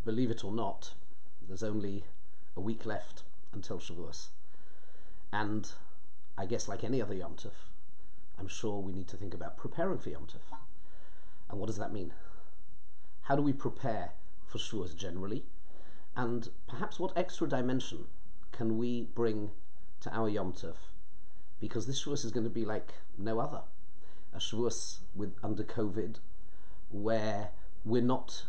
believe it or not, there's only a week left until Shavuos. And I guess like any other Yom Tov, I'm sure we need to think about preparing for Yom Tov. And what does that mean? How do we prepare for Shavuos generally? And perhaps what extra dimension can we bring to our Yom Tov? Because this Shavuos is going to be like no other. A Shavuos under COVID, where we're not,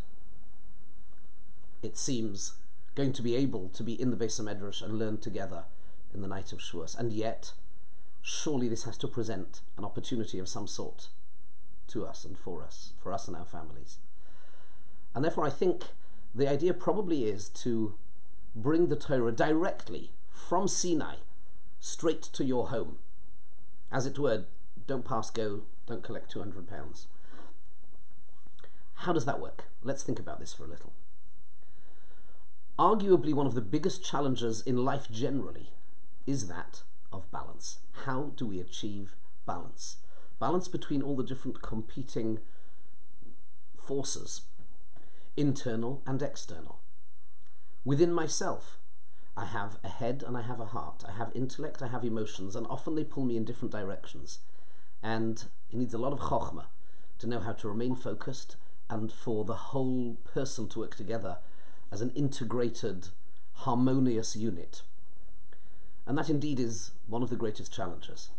it seems, going to be able to be in the Beis HaMedrash and learn together in the night of Shavuos. And yet, surely this has to present an opportunity of some sort to us and for us and our families. And therefore I think the idea probably is to bring the Torah directly from Sinai straight to your home. As it were, don't pass go, don't collect £200. How does that work? Let's think about this for a little. Arguably one of the biggest challenges in life generally is that of balance. How do we achieve balance? Balance between all the different competing forces, internal and external. Within myself, I have a head and I have a heart. I have intellect, I have emotions, and often they pull me in different directions. And it needs a lot of chokhmah to know how to remain focused and for the whole person to work together as an integrated, harmonious unit. And that indeed is one of the greatest challenges.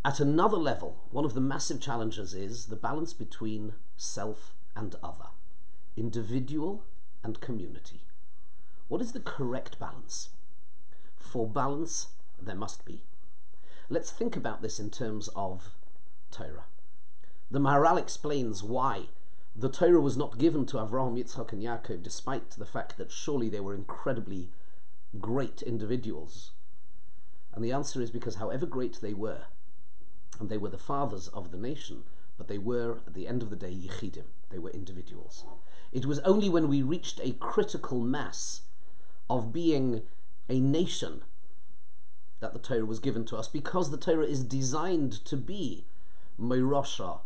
At another level, one of the massive challenges is the balance between self and other, individual and community. What is the correct balance? For balance, there must be. Let's think about this in terms of Torah. The Maharal explains why the Torah was not given to Avraham, Yitzchak, and Yaakov, despite the fact that surely they were incredibly great individuals. And the answer is because however great they were, and they were the fathers of the nation, but they were, at the end of the day, yichidim. They were individuals. It was only when we reached a critical mass of being a nation that the Torah was given to us, because the Torah is designed to be Meirosha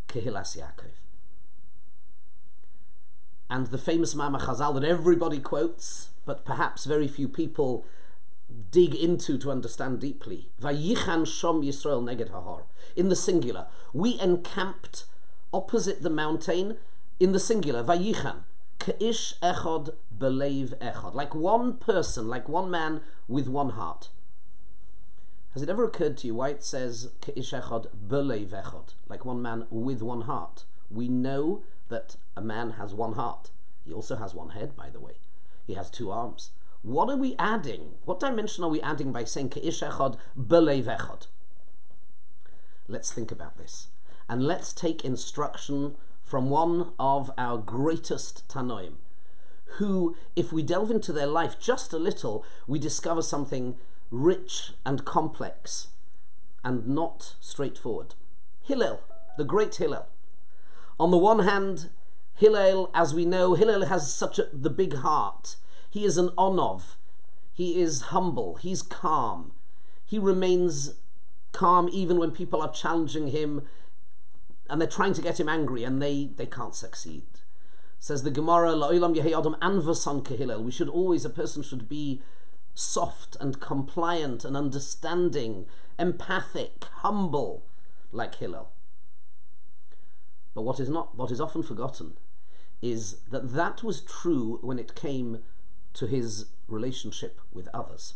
Kehilas Yaakov. And the famous Ma'amar Chazal that everybody quotes, but perhaps very few people dig into to understand deeply. Vayichan Shom Yisrael Neged Hahar. In the singular. We encamped opposite the mountain in the singular. Vayichan. Ke'ish echad belev echad. Like one person, like one man with one heart. Has it ever occurred to you why it says Ke'ish echad belev echad? Like one man with one heart. We know that a man has one heart. He also has one head, by the way. He has two arms. What are we adding? What dimension are we adding by saying Ke'ish echad belev echad? Let's think about this. And let's take instruction from one of our greatest Tanoim, who, if we delve into their life just a little, we discover something rich and complex and not straightforward. Hillel, the great Hillel. On the one hand, Hillel, as we know, Hillel has the big heart. He is an onov. He is humble. He's calm. He remains calm even when people are challenging him and they're trying to get him angry and they can't succeed. Says the Gemara, La'olam yehei adam anvasan kehillel. A person should be soft and compliant and understanding, empathic, humble, like Hillel. But what is often forgotten is that was true when it came to his relationship with others.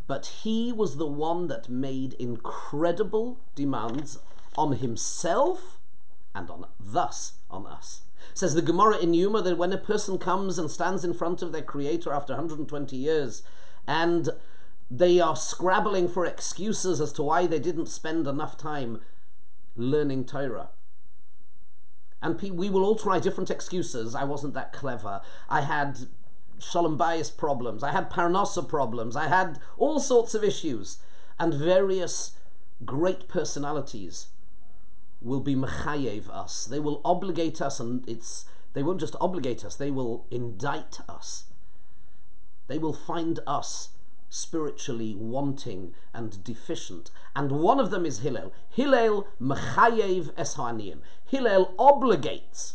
But he was the one that made incredible demands on himself and on us. Says the Gemara in Yuma that when a person comes and stands in front of their Creator after 120 years and they are scrabbling for excuses as to why they didn't spend enough time learning Torah. And we will all try different excuses. I wasn't that clever. I had shalom bayis problems. I had parnasa problems. I had all sorts of issues. And various great personalities will be mechayev us. They will obligate us, and they won't just obligate us, they will indict us. They will find us spiritually wanting and deficient. And one of them is Hillel. Hillel mechayev es ha'aniyim. Hillel obligates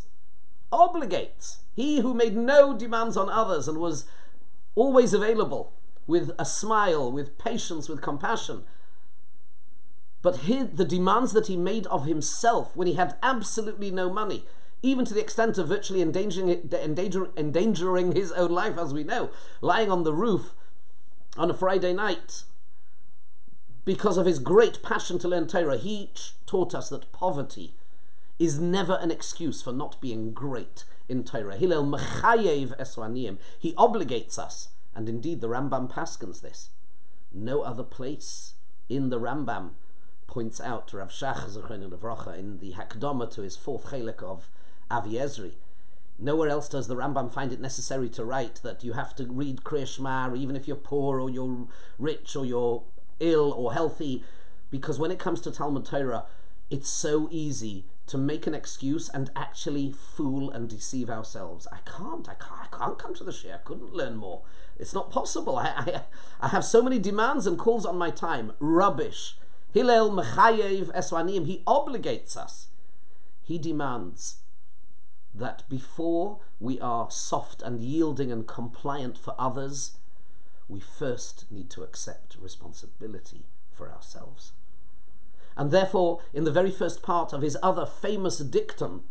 obligates. He who made no demands on others and was always available with a smile, with patience, with compassion. But the demands that he made of himself when he had absolutely no money, even to the extent of virtually endangering his own life, as we know, lying on the roof on a Friday night, because of his great passion to learn Torah, he taught us that poverty is never an excuse for not being great in Torah. Hillel mechayev eswaniyim. He obligates us, and indeed the Rambam paskins this. No other place in the Rambam points out Rav Shach Zechron Levracha in the Hakdama to his fourth chelik of Avi Ezri. Nowhere else does the Rambam find it necessary to write that you have to read Kriya Shema, even if you're poor or you're rich or you're ill or healthy, because when it comes to Talmud Torah, it's so easy to make an excuse and actually fool and deceive ourselves. I can't come to the Shia. I couldn't learn more. It's not possible. I have so many demands and calls on my time. Rubbish. Hillel mechayev eswaniyim. He obligates us. He demands that before we are soft and yielding and compliant for others, we first need to accept responsibility for ourselves. And therefore, in the very first part of his other famous dictum,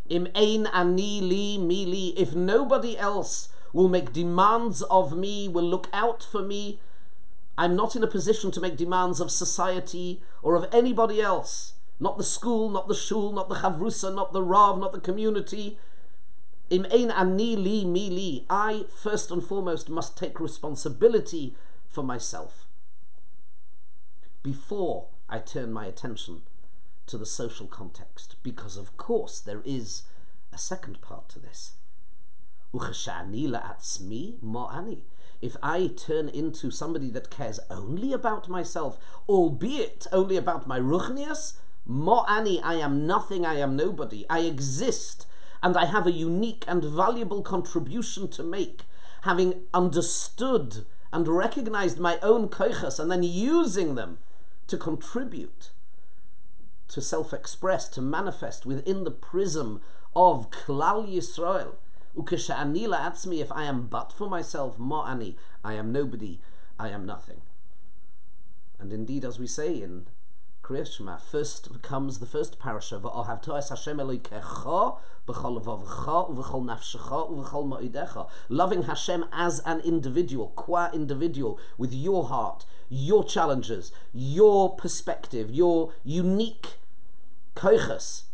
Im ein ani li mi li, if nobody else will make demands of me, will look out for me, I'm not in a position to make demands of society or of anybody else. Not the school, not the shul, not the chavrusa, not the rav, not the community. Im ein ani li mi li. I, first and foremost, must take responsibility for myself before I turn my attention to the social context, because of course there is a second part to this. If I turn into somebody that cares only about myself, albeit only about my ruchnias, mo'ani, I am nothing, I am nobody, I exist, and I have a unique and valuable contribution to make, having understood and recognized my own koichas and then using them to contribute, to self-express, to manifest within the prism of Klal Yisrael. Ukesha'ani la'atzmi, if I am but for myself, mo'ani, I am nobody, I am nothing. And indeed, as we say in Kriya Shema, first comes the first parasha, V'ohav to'es Hashem Elokecha b'chol levavcha u'v'chol nafshecha u'v'chol ma'idecha. Loving Hashem as an individual, qua individual, with your heart, your challenges, your perspective, your unique koiches.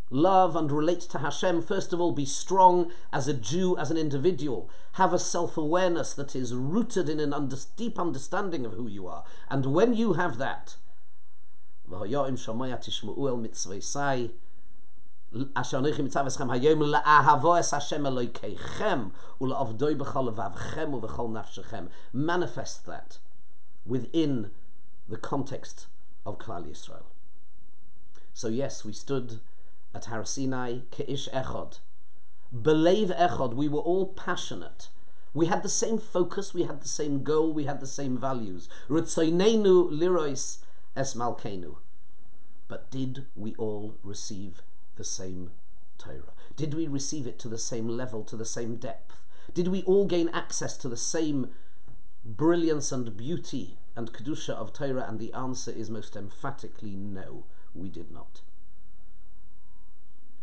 Love and relate to Hashem. First of all, be strong as a Jew, as an individual. Have a self-awareness that is rooted in a deep understanding of who you are. And when you have that, manifest that within the context of Klal Yisrael. So yes, we stood at Har Sinai, Ke'ish Echad, Belev Echad, we were all passionate. We had the same focus, we had the same goal, we had the same values. Ritzoinenu lirois es malkeinu. But did we all receive the same Torah? Did we receive it to the same level, to the same depth? Did we all gain access to the same brilliance and beauty and kedusha of Torah? And the answer is most emphatically no, we did not.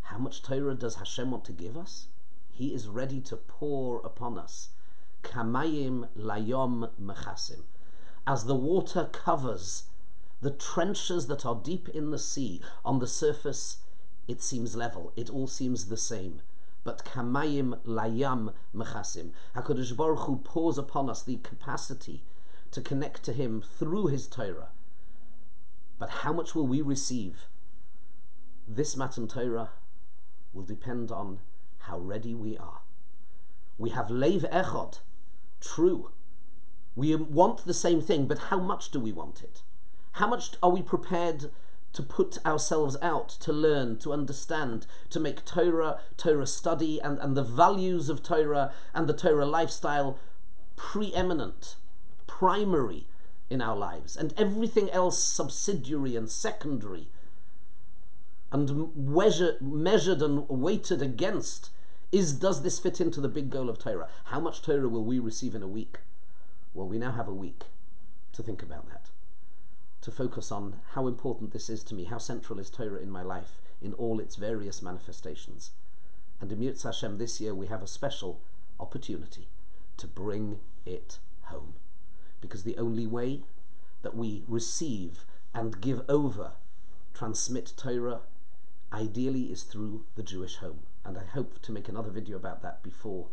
How much Torah does Hashem want to give us? He is ready to pour upon us. Kamayim layom mechasim. As the water covers the trenches that are deep in the sea, on the surface it seems level, it all seems the same. But kamayim layam mechasim. HaKadosh Baruch Hu pours upon us the capacity to connect to Him through His Torah. But how much will we receive? This Matan Torah will depend on how ready we are. We have Lev Echad, true. We want the same thing, but how much do we want it? How much are we prepared to put ourselves out, to learn, to understand, to make Torah study, and the values of Torah and the Torah lifestyle preeminent, primary in our lives, and everything else subsidiary and secondary? and measured and weighted against does this fit into the big goal of Torah? How much Torah will we receive in a week? Well, we now have a week to think about that, to focus on how important this is to me, how central is Torah in my life in all its various manifestations. And in Yirtzeh Hashem this year we have a special opportunity to bring it home, because the only way that we receive and give over, transmit Torah, ideally is through the Jewish home. And I hope to make another video about that before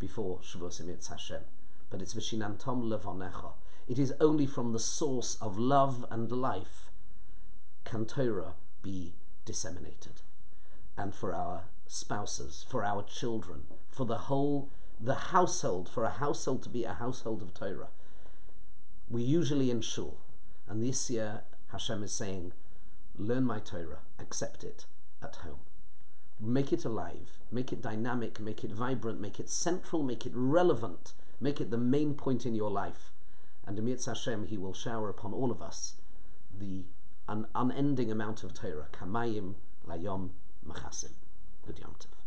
Shavuos Yirtzeh Hashem. But it's V'shinantom levonecha. It is only from the source of love and life can Torah be disseminated. And for our spouses, for our children, for the household, for a household to be a household of Torah. We usually in shul, and this year Hashem is saying, learn my Torah, accept it at home. Make it alive, make it dynamic, make it vibrant, make it central, make it relevant, make it the main point in your life. And in Yirtzeh Hashem, He will shower upon all of us an unending amount of Torah. Kamayim layom machasim. Good Yom Tov.